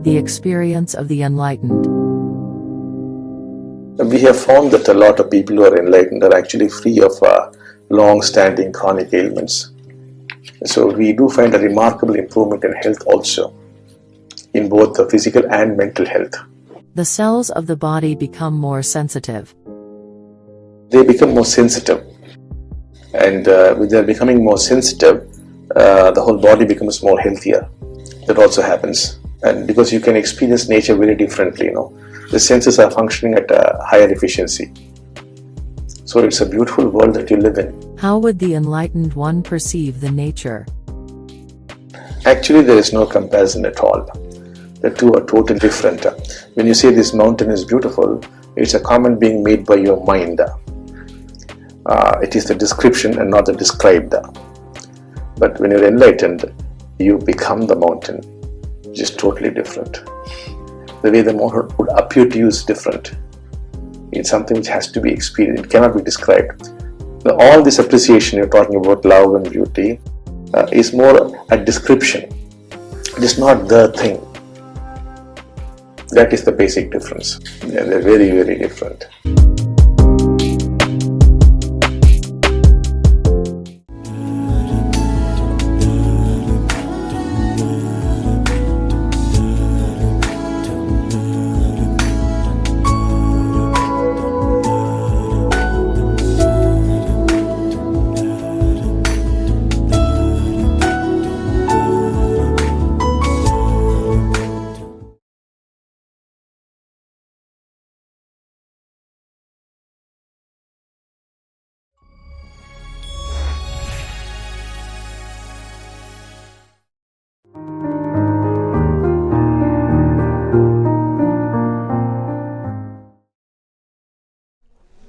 The experience of the enlightened. We have found that a lot of people who are enlightened are actually free of long-standing chronic ailments. So we do find a remarkable improvement in health also, in both the physical and mental health. The cells of the body become more sensitive. They become more sensitive, and with their becoming more sensitive, the whole body becomes more healthier. That also happens, and because you can experience nature very differently, the senses are functioning at a higher efficiency. So it's a beautiful world that you live in. How would the enlightened one perceive the nature? Actually, there is no comparison at all. The two are totally different. When you say this mountain is beautiful, it's a comment being made by your mind. It is the description and not the described. But when you're enlightened, you become the mountain, which is totally different. The way the mountain would appear to you is different. It's something which has to be experienced. It cannot be described. Now, all this appreciation you're talking about, love and beauty, is more a description. It is not the thing. That is the basic difference. Yeah, they're very, very different.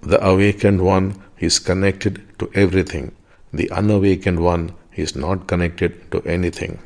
The awakened one is connected to everything. The unawakened one is not connected to anything.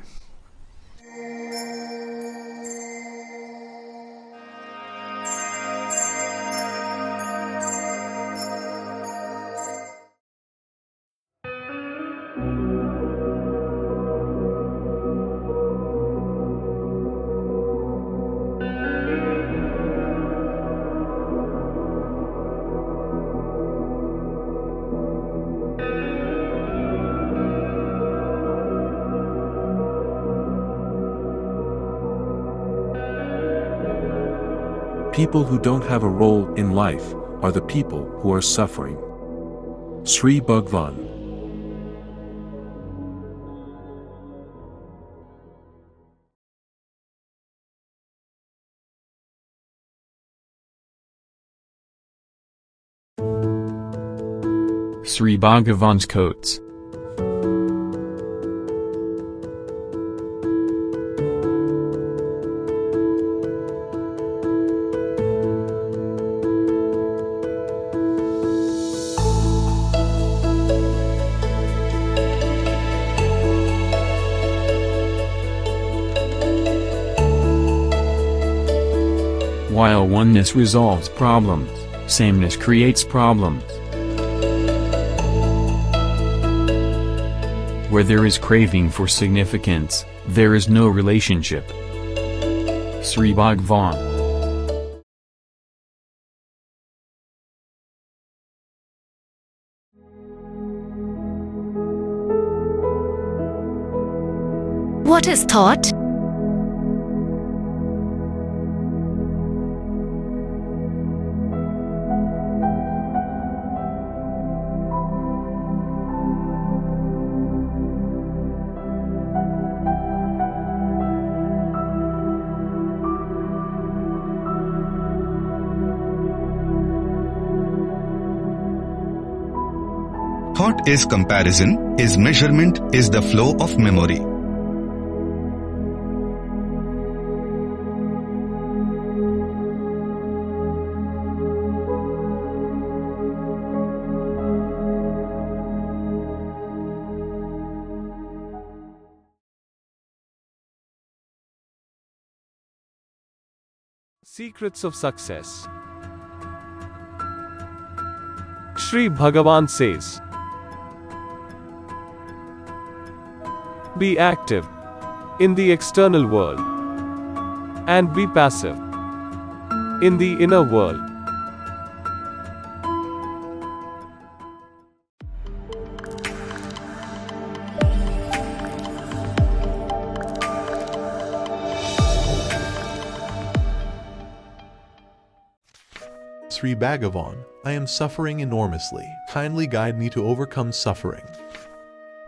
People who don't have a role in life are the people who are suffering. Sri Bhagwan. Sri Bhagavan's quotes. While oneness resolves problems, sameness creates problems. Where there is craving for significance, there is no relationship. Sri Bhagavan. What is thought? Thought is comparison, is measurement, is the flow of memory. Secrets of Success. Sri Bhagavan says, be active in the external world. and be passive. In the inner world, Sri Bhagavan, I am suffering enormously. Kindly guide me to overcome suffering.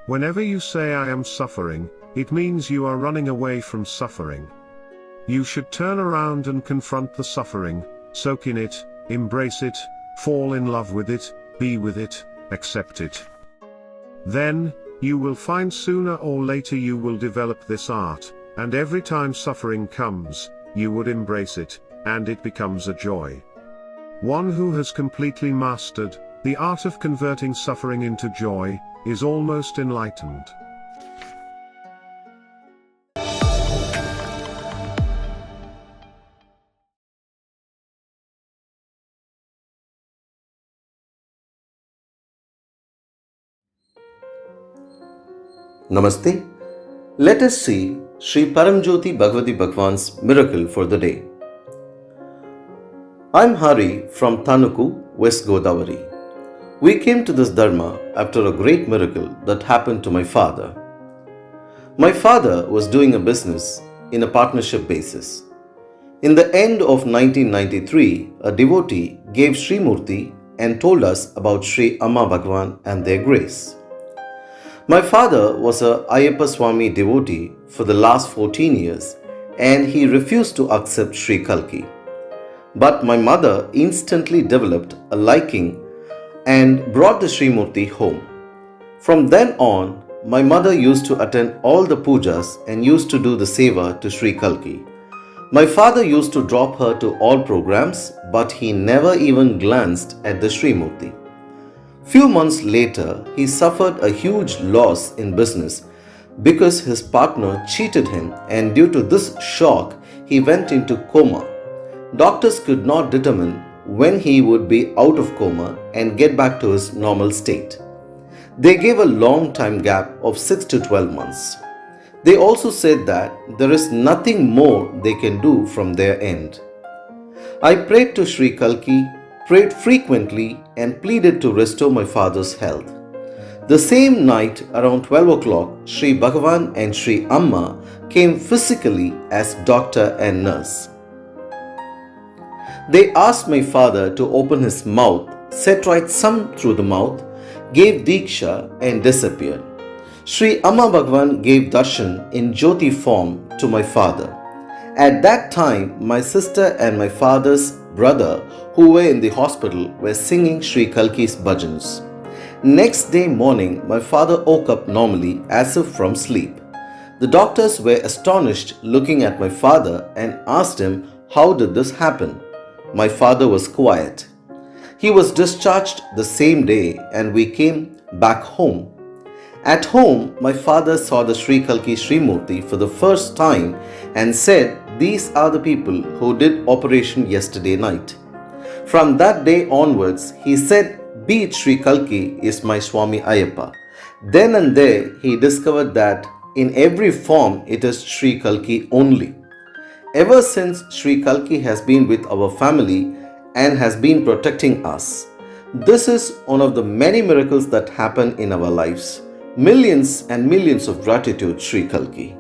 Whenever you say I am suffering, it means you are running away from suffering. You should turn around and confront the suffering, soak in it, embrace it, fall in love with it, be with it, accept it. Then, you will find sooner or later you will develop this art, and every time suffering comes, you would embrace it, and it becomes a joy. One who has completely mastered the art of converting suffering into joy is almost enlightened. Namaste. Let us see Sri Paramjyoti Bhagavati Bhagwan's miracle for the day. I'm Hari from Tanuku, West Godavari. We came to this Dharma after a great miracle that happened to my father. My father was doing a business in a partnership basis. In the end of 1993, a devotee gave Sri Murti and told us about Sri Amma Bhagwan and their grace. My father was a Ayyappa Swami devotee for the last 14 years and he refused to accept Sri Kalki. But my mother instantly developed a liking and brought the Sri Murti home. From then on, my mother used to attend all the pujas and used to do the seva to Sri Kalki. My father used to drop her to all programs, but he never even glanced at the Sri Murti. Few months later, he suffered a huge loss in business because his partner cheated him, and due to this shock, he went into coma. Doctors could not determine when he would be out of coma and get back to his normal state. They gave a long time gap of 6 to 12 months. They also said that there is nothing more they can do from their end. I prayed to Sri Kalki, prayed frequently and pleaded to restore my father's health. The same night around 12 o'clock, Sri Bhagavan and Sri Amma came physically as doctor and nurse. They asked my father to open his mouth, set right some through the mouth, gave Diksha and disappeared. Sri Amma Bhagavan gave darshan in Jyoti form to my father. At that time, my sister and my father's brother who were in the hospital were singing Sri Kalki's bhajans. Next day morning, my father woke up normally as if from sleep. The doctors were astonished looking at my father and asked him, how did this happen? My father was quiet. He was discharged the same day and we came back home. At home, my father saw the Sri Kalki Sri Murti for the first time and said, these are the people who did operation yesterday night. From that day onwards, he said, be it Sri Kalki is my Swami Ayyappa. Then and there, he discovered that in every form it is Sri Kalki only. Ever since, Sri Kalki has been with our family and has been protecting us. This is one of the many miracles that happen in our lives. Millions and millions of gratitude, Sri Kalki.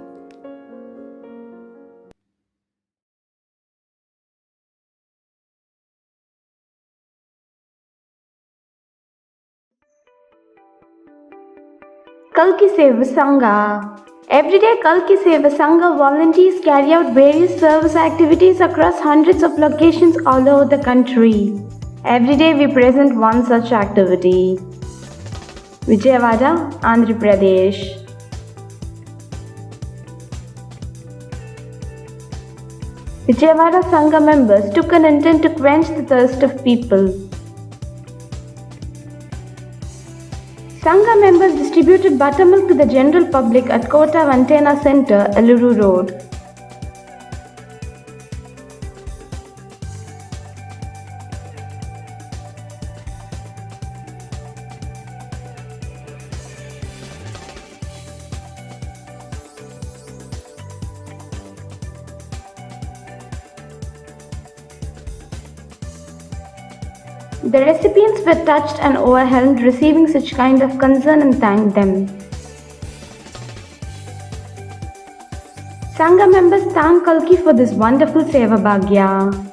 Kalki Seva Sangha. Everyday Kalki Seva Sangha volunteers carry out various service activities across hundreds of locations all over the country. Every day we present one such activity. Vijayawada, Andhra Pradesh. Vijayawada Sangha members took an intent to quench the thirst of people. Sangha members distributed buttermilk to the general public at Kota Vantena Center, Eluru Road. The recipients were touched and overwhelmed receiving such kind of concern and thanked them. Sangha members thank Kalki for this wonderful Seva Bhagya.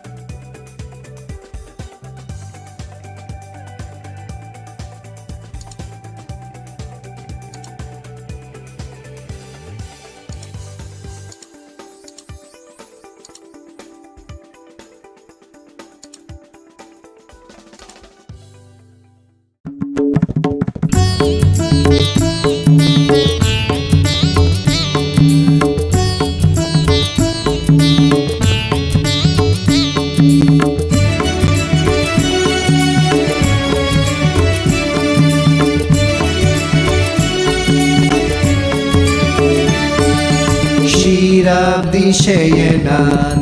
क्षीराब्धिशयना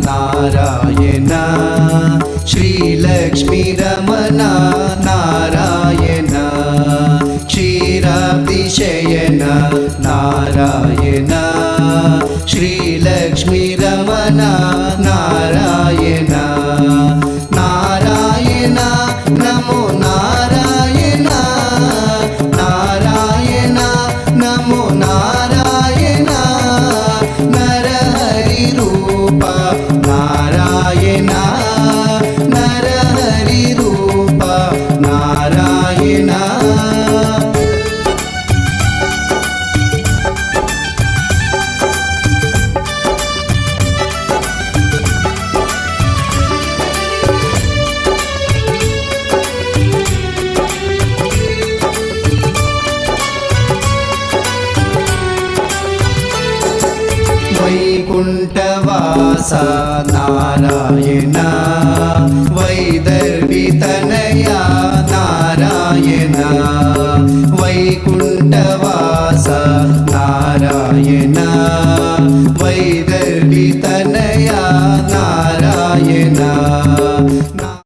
Narayan श्रीलक्ष्मीरमण Narayan क्षीराब्धिशयन Narayan श्रीलक्ष्मीरमण Narayan Narayan नमो नारायण नारायण नमो नारायण नरहरि रूप नारायण नरहरि रूप नारायण वैकुण्ठवासा नारायण वैद